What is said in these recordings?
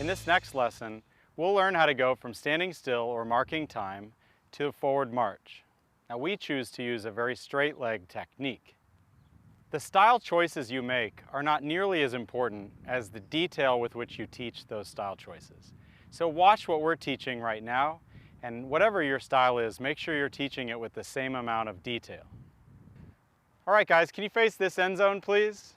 In this next lesson, we'll learn how to go from standing still or marking time to a forward march. Now we choose to use a very straight leg technique. The style choices you make are not nearly as important as the detail with which you teach those style choices. So watch what we're teaching right now, and whatever your style is, make sure you're teaching it with the same amount of detail. All right guys, can you face this end zone please?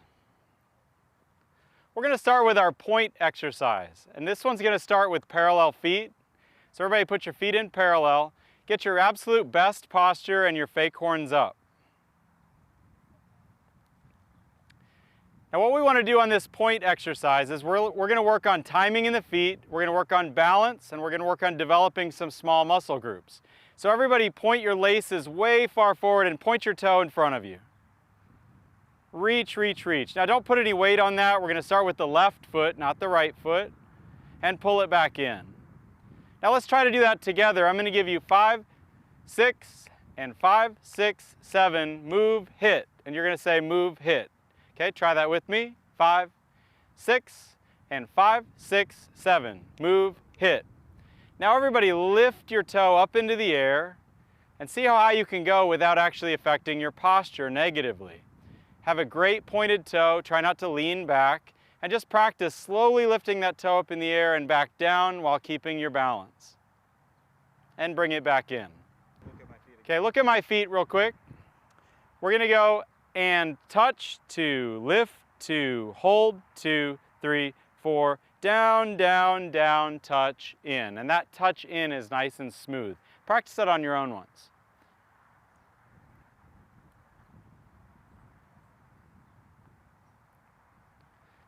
We're going to start with our point exercise, and this one's going to start with parallel feet. So everybody put your feet in parallel, get your absolute best posture and your fake horns up. Now what we want to do on this point exercise is we're going to work on timing in the feet, we're going to work on balance, and we're going to work on developing some small muscle groups. So everybody point your laces way far forward and point your toe in front of you. Reach, reach, reach. Now don't put any weight on that. We're going to start with the left foot, not the right foot, and pull it back in. Now let's try to do that together. I'm going to give you 5, 6, and 5, 6, 7, move, hit. And you're going to say move, hit. Okay, try that with me. 5, 6, and 5, 6, 7, move, hit. Now everybody lift your toe up into the air and see how high you can go without actually affecting your posture negatively. Have a great pointed toe, try not to lean back, and just practice slowly lifting that toe up in the air and back down while keeping your balance. And bring it back in. Okay, look at my feet real quick. We're going to go and touch, 2, lift, 2, hold, 2, 3, 4, down, down, down, touch, in. And that touch in is nice and smooth. Practice that on your own ones.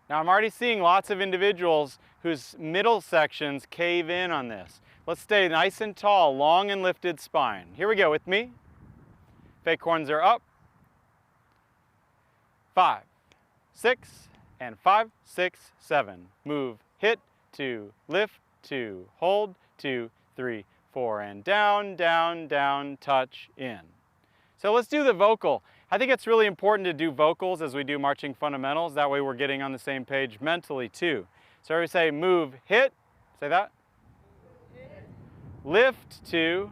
Now I'm already seeing lots of individuals whose middle sections cave in on this. Let's stay nice and tall, long and lifted spine. Here we go with me. Fake horns are up. 5, 6, and 5, 6, 7. Move, hit, 2, lift, 2, hold, 2, 3, 4, and down, down, down, touch, in. So let's do the vocal. I think it's really important to do vocals as we do marching fundamentals. That way we're getting on the same page mentally too. So we say move, hit. Say that. Hit. Lift, 2.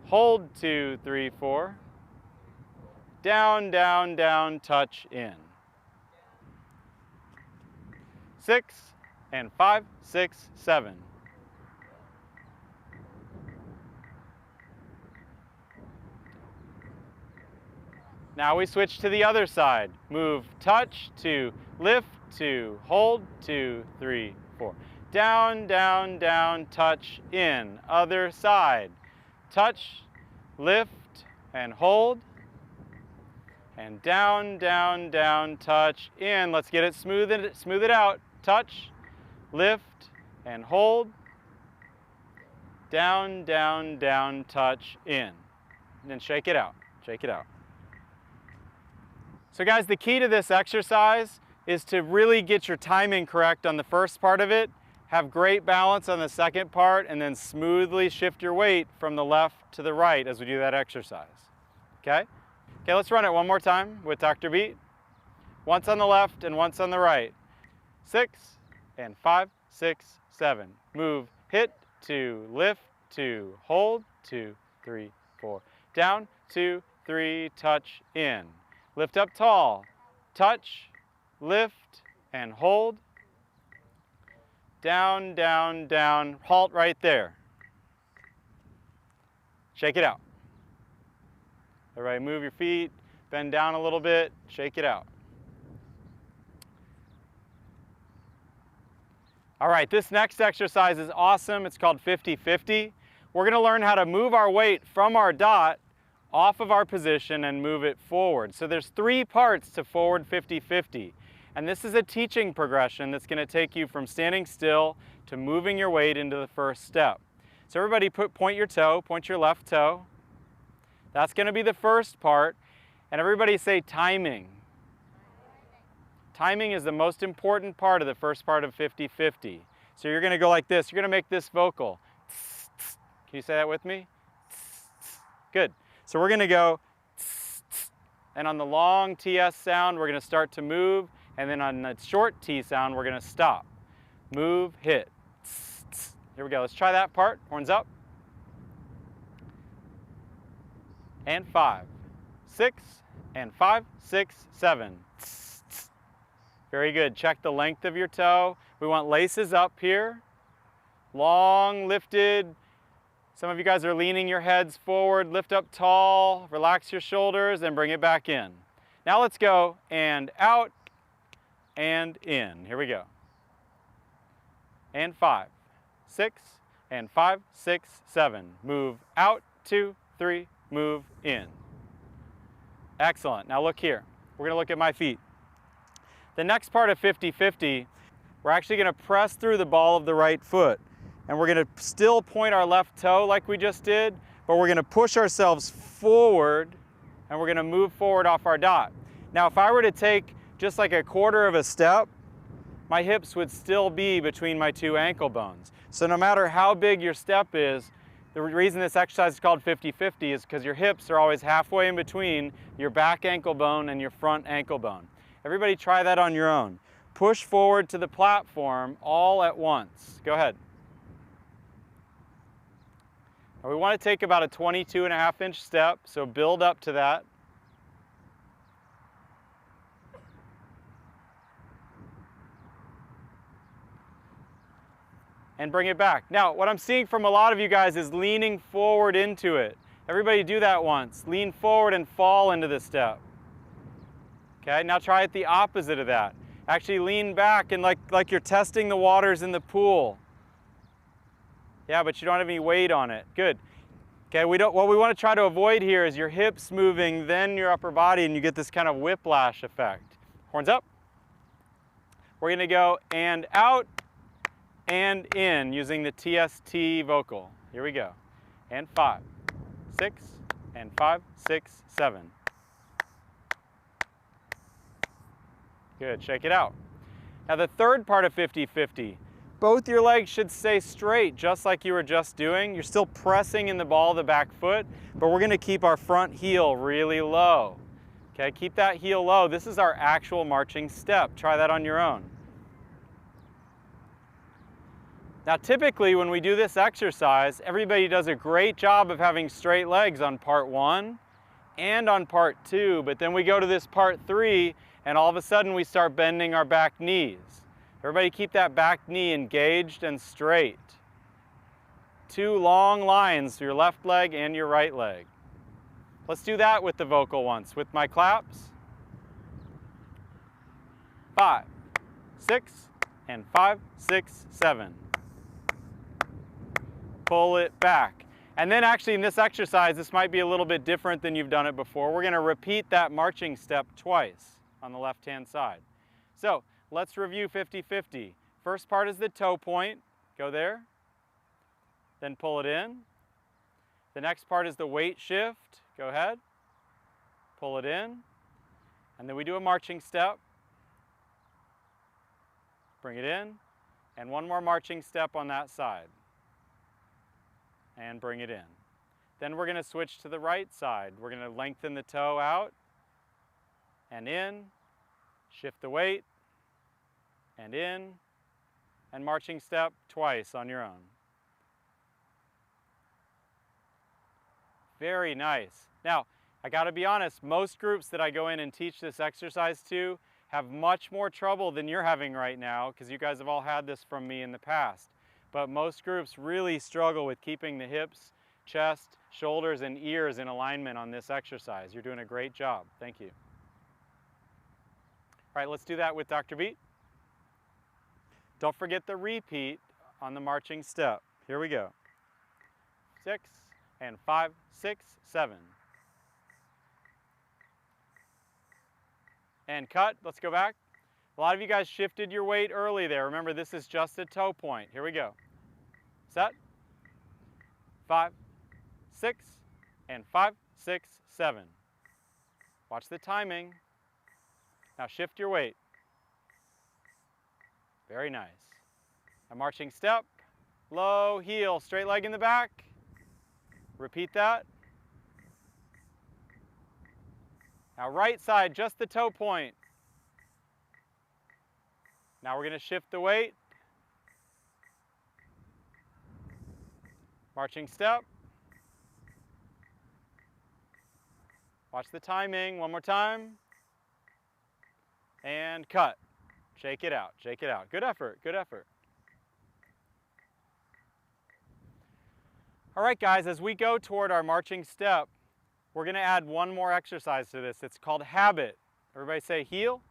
Hold, 2, 3, 4. Down, down, down, touch, in. 6, and 5, 6, 7. Now we switch to the other side. Move, touch, 2, lift, 2, hold, 2, 3, 4. Down, down, down, touch, in. Other side. Touch, lift, and hold. And down, down, down, touch, in. Let's get it smooth it out. Touch, lift, and hold. Down, down, down, touch, in. And then shake it out. Shake it out. So guys, the key to this exercise is to really get your timing correct on the first part of it, have great balance on the second part, and then smoothly shift your weight from the left to the right as we do that exercise. Okay? Okay, let's run it one more time with Dr. Beat. Once on the left and once on the right. 6, and 5, 6, 7. Move, hit, 2, lift, 2, hold, 2, 3, 4. Down, 2, 3, touch, in. Lift up tall, touch, lift, and hold. Down, down, down, halt right there. Shake it out. Everybody move your feet, bend down a little bit, shake it out. All right, this next exercise is awesome. It's called 50-50. We're going to learn how to move our weight from our dot off of our position and move it forward. So there's 3 parts to forward 50-50. And this is a teaching progression that's going to take you from standing still to moving your weight into the first step. So everybody point your toe, point your left toe. That's going to be the first part. And everybody say timing. Timing is the most important part of the first part of 50-50. So you're going to go like this. You're going to make this vocal. Can you say that with me? Good. So we're going to go, and on the long TS sound, we're going to start to move, and then on the short T sound, we're going to stop. move, hit. Here we go. Let's try that part. Horns up. And 5, 6, and 5, 6, 7. Very good. Check the length of your toe. We want laces up here. Long, lifted. Some of you guys are leaning your heads forward. Lift up tall. Relax your shoulders and bring it back in. Now let's go and out and in. Here we go. And 5, 6, and 5, 6, 7. Move out, 2, 3, move in. Excellent. Now look here. We're going to look at my feet. The next part of 50-50, we're actually going to press through the ball of the right foot. And we're going to still point our left toe like we just did, but we're going to push ourselves forward and we're going to move forward off our dot. Now if I were to take just like a quarter of a step, my hips would still be between my two ankle bones. So no matter how big your step is, the reason this exercise is called 50-50 is because your hips are always halfway in between your back ankle bone and your front ankle bone. Everybody try that on your own. Push forward to the platform all at once. Go ahead. Now we want to take about a 22.5-inch step, so build up to that. And bring it back. Now, what I'm seeing from a lot of you guys is leaning forward into it. Everybody do that once. Lean forward and fall into the step. Okay, now try it the opposite of that. Actually lean back and like you're testing the waters in the pool. Yeah, but you don't have any weight on it. Good. Okay, what we want to try to avoid here is your hips moving, then your upper body, and you get this kind of whiplash effect. Horns up. We're going to go and out and in using the TST vocal. Here we go. And 5, 6, and 5, 6, 7. Good, shake it out. Now the third part of 50-50, both your legs should stay straight just like you were just doing. You're still pressing in the ball of the back foot, but we're going to keep our front heel really low. Okay, keep that heel low. This is our actual marching step. Try that on your own. Now typically when we do this exercise, everybody does a great job of having straight legs on part 1 and on part 2, but then we go to this part 3 and all of a sudden we start bending our back knees. Everybody keep that back knee engaged and straight. 2 long lines for your left leg and your right leg. Let's do that with the vocal once, with my claps. 5, 6, and 5, 6, 7. Pull it back. And then actually in this exercise, this might be a little bit different than you've done it before. We're going to repeat that marching step twice on the left-hand side. So let's review 50-50. First part is the toe point. Go there. Then pull it in. The next part is the weight shift. Go ahead. Pull it in. And then we do a marching step. Bring it in. And one more marching step on that side. And bring it in. Then we're going to switch to the right side. We're going to lengthen the toe out and in, shift the weight, and in, and marching step twice on your own. Very nice. Now, I got to be honest, most groups that I go in and teach this exercise to have much more trouble than you're having right now, because you guys have all had this from me in the past. But most groups really struggle with keeping the hips, chest, shoulders, and ears in alignment on this exercise. You're doing a great job. Thank you. All right, let's do that with Dr. Beat. Don't forget the repeat on the marching step. Here we go. 6, and 5, 6, 7. And cut. Let's go back. A lot of you guys shifted your weight early there. Remember, this is just a toe point. Here we go. Set. 5, 6, and 5, 6, 7. Watch the timing. Now shift your weight. Very nice. A marching step, low heel, straight leg in the back. Repeat that. Now right side, just the toe point. Now we're going to shift the weight Marching step. Watch the timing. One more time. And cut. Shake it out. Shake it out. Good effort. Good effort. All right, guys, as we go toward our marching step, we're going to add one more exercise to this. It's called habit. Everybody say heel,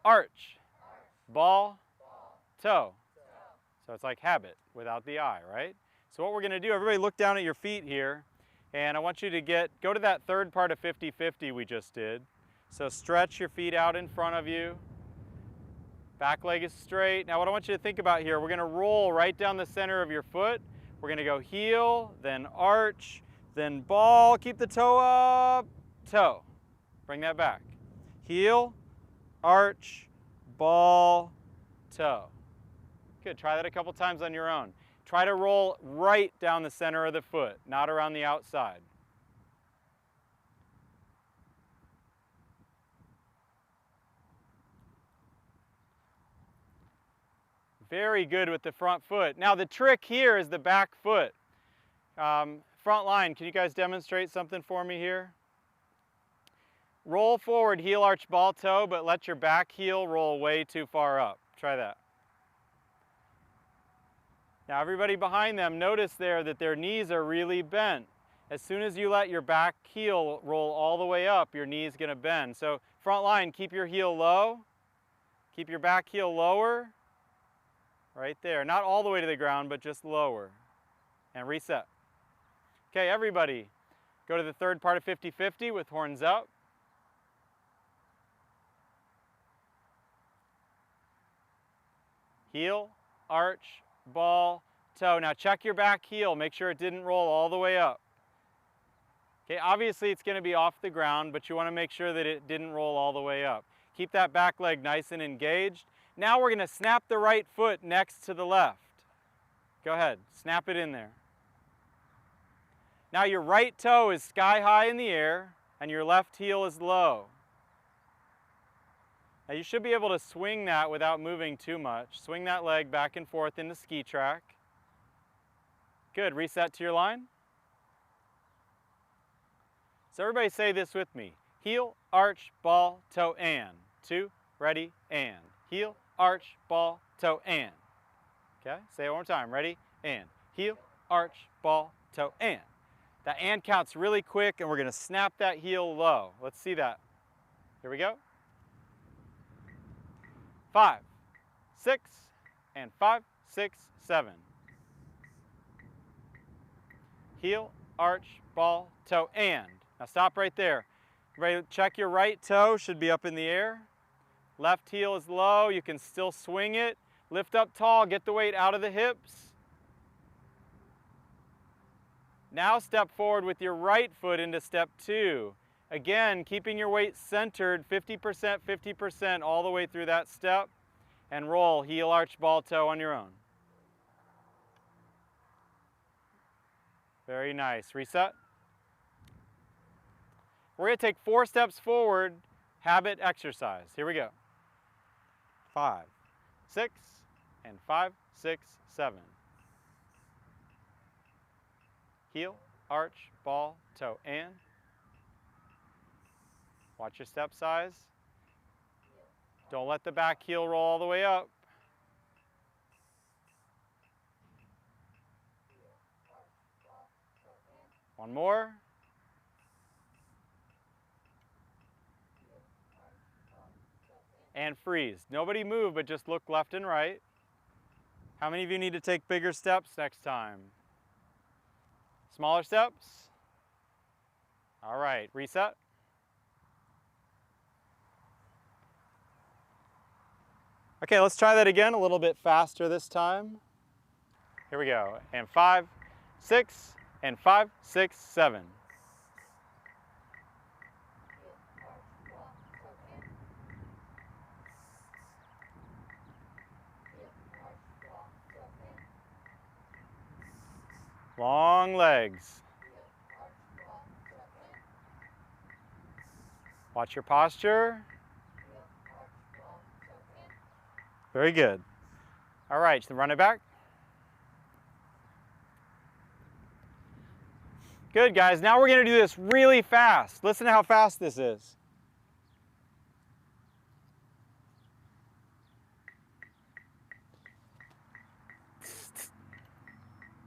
arch, ball, toe. So it's like habit without the I, right? So what we're going to do, everybody look down at your feet here, and I want you to go to that third part of 50-50 we just did. So stretch your feet out in front of you. Back leg is straight. Now what I want you to think about here, we're going to roll right down the center of your foot. We're going to go heel, then arch, then ball. Keep the toe up, toe. Bring that back. Heel, arch, ball, toe. Good. Try that a couple times on your own. Try to roll right down the center of the foot, not around the outside. Very good with the front foot. Now the trick here is the back foot. Front line, can you guys demonstrate something for me here? Roll forward, heel, arch, ball, toe, but let your back heel roll way too far up. Try that. Now everybody behind them, notice there that their knees are really bent. As soon as you let your back heel roll all the way up, your knee's going to bend. So front line, keep your heel low. Keep your back heel lower. Right there. Not all the way to the ground, but just lower. And reset. Okay, everybody, go to the third part of 50-50 with horns up. Heel, arch, ball, toe. Now check your back heel. Make sure it didn't roll all the way up. Okay, obviously it's going to be off the ground, but you want to make sure that it didn't roll all the way up. Keep that back leg nice and engaged. Now we're going to snap the right foot next to the left. Go ahead, snap it in there. Now your right toe is sky high in the air and your left heel is low. Now you should be able to swing that without moving too much. Swing that leg back and forth in the ski track. Good, reset to your line. So everybody say this with me. Heel, arch, ball, toe, and. 2, ready, and. Heel, arch, ball, toe, and. Okay, say it one more time. Ready, and. Heel, arch, ball, toe, and. That and counts really quick, and we're going to snap that heel low. Let's see that. Here we go. 5, 6, and 5, 6, 7. Heel, arch, ball, toe, and. Now stop right there. Everybody check your right toe, should be up in the air. Left heel is low, you can still swing it. Lift up tall, get the weight out of the hips. Now step forward with your right foot into step 2. Again, keeping your weight centered, 50%, 50% all the way through that step. And roll, heel, arch, ball, toe on your own. Very nice. Reset. We're going to take 4 steps forward, habit exercise. Here we go. 5, 6, and 5, 6, 7. Heel, arch, ball, toe, and. Watch your step size. Don't let the back heel roll all the way up. One more. And freeze. Nobody move, but just look left and right. How many of you need to take bigger steps next time? Smaller steps? All right, reset. Okay, let's try that again, a little bit faster this time. Here we go. And 5, 6, and 5, 6, 7. Long legs. Watch your posture. Very good. All right, so run it back. Good, guys. Now we're going to do this really fast. Listen to how fast this is.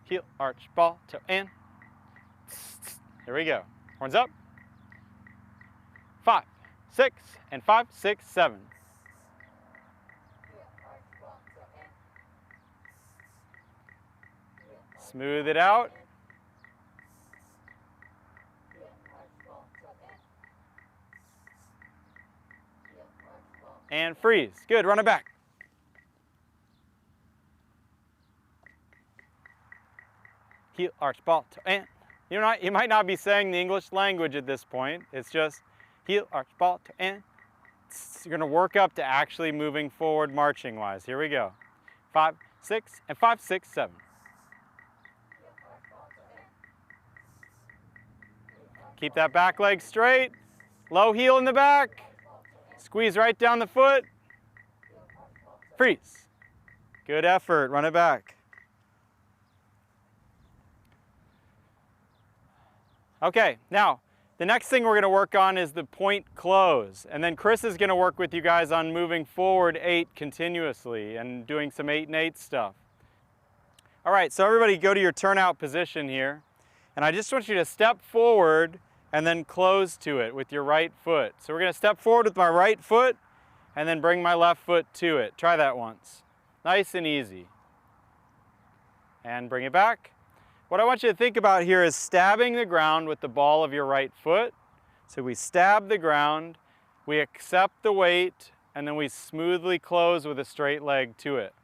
Heel, arch, ball, toe, and. Here we go. Horns up. 5, 6, and 5, 6, 7. Smooth it out. And freeze. Good, run it back. Heel, arch, ball, toe, and. You might not be saying the English language at this point. It's just heel, arch, ball, toe, and. You're going to work up to actually moving forward marching-wise. Here we go. 5, 6, and 5, 6, 7. Keep that back leg straight. Low heel in the back. Squeeze right down the foot. Freeze. Good effort. Run it back. Okay, now the next thing we're going to work on is the point close. And then Chris is going to work with you guys on moving forward 8 continuously and doing some 8 and 8 stuff. All right, so everybody go to your turnout position here. And I just want you to step forward and then close to it with your right foot. So we're going to step forward with my right foot and then bring my left foot to it. Try that once. Nice and easy. And bring it back. What I want you to think about here is stabbing the ground with the ball of your right foot. So we stab the ground, we accept the weight, and then we smoothly close with a straight leg to it.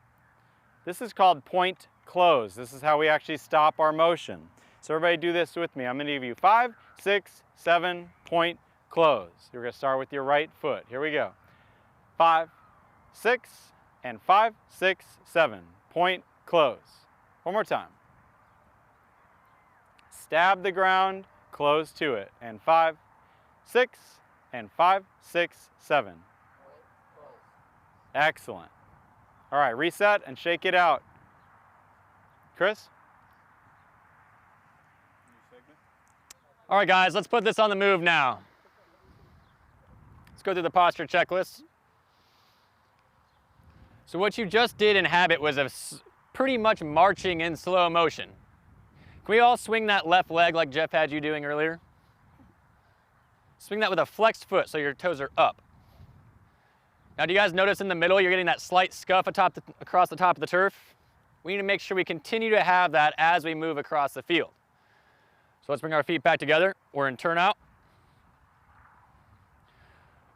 This is called point close. This is how we actually stop our motion. So everybody do this with me. I'm going to give you 5, 6, 7, point, close. You're going to start with your right foot. Here we go. 5, 6, and 5, 6, 7. Point, close. One more time. Stab the ground, close to it. And 5, 6, and 5, 6, 7. Excellent. All right, reset and shake it out. Chris? All right, guys, let's put this on the move now. Let's go through the posture checklist. So what you just did in habit was pretty much marching in slow motion. Can we all swing that left leg like Jeff had you doing earlier? Swing that with a flexed foot so your toes are up. Now, do you guys notice in the middle you're getting that slight scuff across the top of the turf? We need to make sure we continue to have that as we move across the field. So let's bring our feet back together. We're in turnout.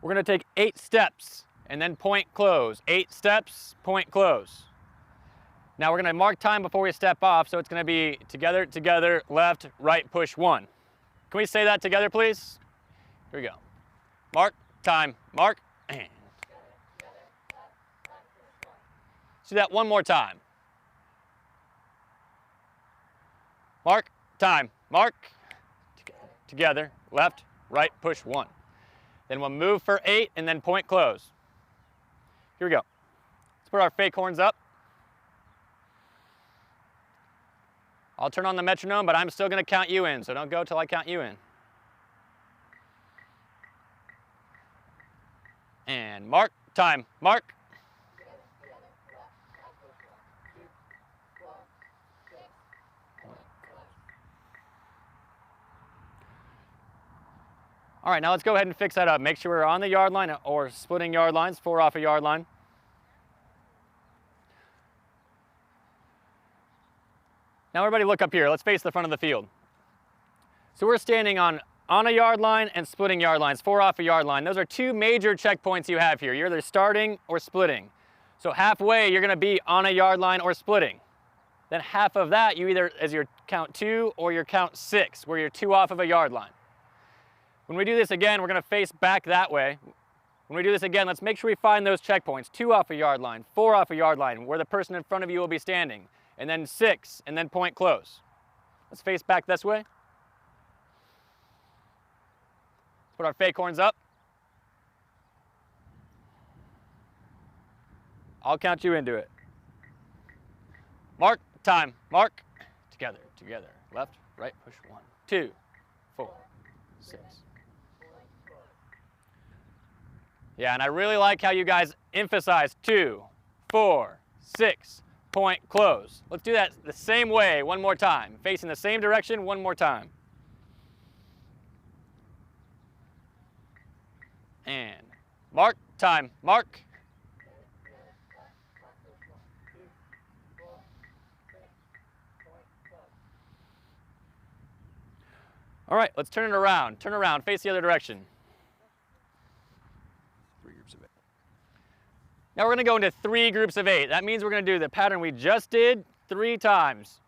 We're going to take 8 steps and then point close. 8 steps, point close. Now we're going to mark time before we step off, so it's going to be together, together, left, right, push 1. Can we say that together, please? Here we go. Mark, time, mark, and. Let's do that one more time. Mark, time, mark, together, left, right, push 1. Then we'll move for 8 and then point close. Here we go. Let's put our fake horns up. I'll turn on the metronome, but I'm still going to count you in, so don't go till I count you in. And mark, time, mark. All right, now let's go ahead and fix that up. Make sure we're on the yard line or splitting yard lines, 4 off a yard line. Now everybody look up here. Let's face the front of the field. So we're standing on a yard line and splitting yard lines, 4 off a yard line. Those are 2 major checkpoints you have here. You're either starting or splitting. So halfway, you're going to be on a yard line or splitting. Then half of that, you either as your count 2 or your count 6, where you're 2 off of a yard line. When we do this again, we're going to face back that way. When we do this again, let's make sure we find those checkpoints. 2 off a yard line, 4 off a yard line, where the person in front of you will be standing. And then 6, and then point close. Let's face back this way. Let's put our fake horns up. I'll count you into it. Mark, time, mark. Together, together. Left, right, push 1. 2, 4, 6. Yeah, and I really like how you guys emphasize 2, 4, 6, point, close. Let's do that the same way one more time. Facing the same direction one more time. And mark, time, mark. All right, let's turn it around. Turn around, face the other direction. 3 groups of 8. Now we're going to go into 3 groups of 8. That means we're going to do the pattern we just did 3 times.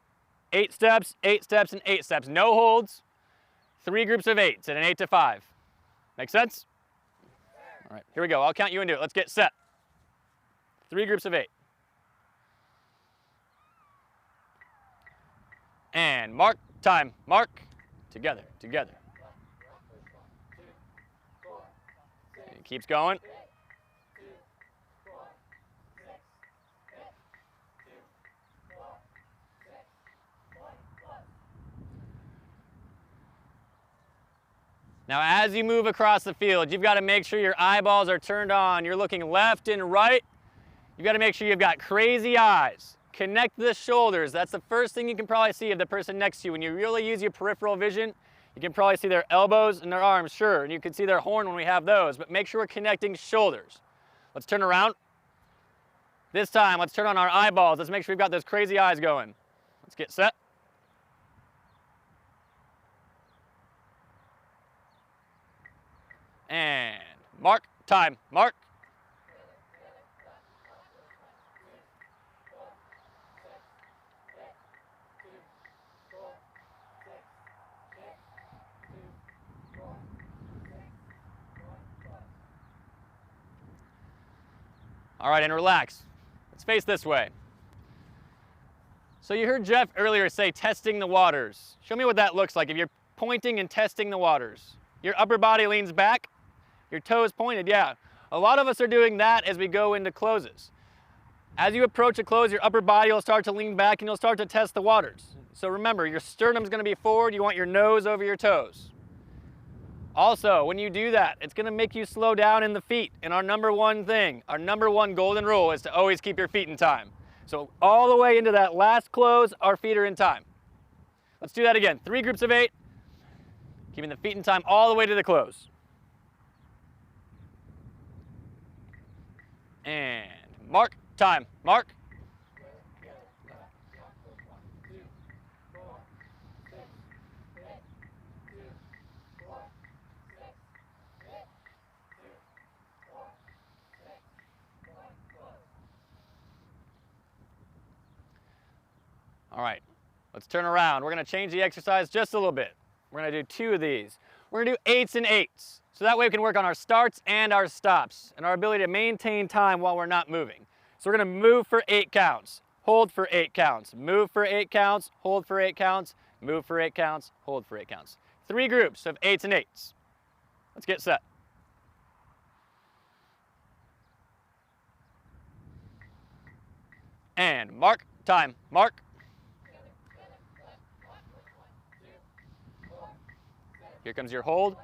8 steps, 8 steps, and 8 steps. No holds. 3 groups of 8s and an 8 to 5. Make sense? All right, here we go. I'll count you into it. Let's get set. 3 groups of 8. And mark, time, mark. Together, together. It keeps going. Now, as you move across the field, you've got to make sure your eyeballs are turned on. You're looking left and right. You've got to make sure you've got crazy eyes. Connect the shoulders. That's the first thing you can probably see of the person next to you. When you really use your peripheral vision, you can probably see their elbows and their arms, sure, and you can see their horn when we have those, but make sure we're connecting shoulders. Let's turn around. This time, let's turn on our eyeballs. Let's make sure we've got those crazy eyes going. Let's get set. And mark, time, mark. All right, and relax. Let's face this way. So you heard Jeff earlier say testing the waters. Show me what that looks like if you're pointing and testing the waters. Your upper body leans back, your toes pointed, yeah. A lot of us are doing that as we go into closes. As you approach a close, your upper body will start to lean back and you'll start to test the waters. So remember, your sternum's gonna be forward, you want your nose over your toes. Also, when you do that, it's gonna make you slow down in the feet. And our number one thing, our number one golden rule is to always keep your feet in time. So all the way into that last close, our feet are in time. Let's do that again. 3 groups of 8, keeping the feet in time all the way to the close. And mark, time, mark. All right, let's turn around. We're gonna change the exercise just a little bit. We're gonna do 2 of these. We're gonna do 8s and 8s. So that way we can work on our starts and our stops and our ability to maintain time while we're not moving. So we're gonna move for 8 counts, hold for 8 counts, move for 8 counts, hold for 8 counts, move for 8 counts, hold for 8 counts. 3 groups of 8s and 8s. Let's get set. And mark, time, mark. Here comes your hold.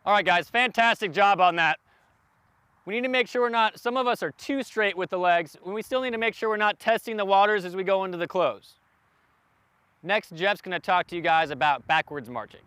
All right, guys, fantastic job on that. We need to make sure we're not, some of us are too straight with the legs, and we still need to make sure we're not testing the waters as we go into the close. Next, Jeff's going to talk to you guys about backwards marching.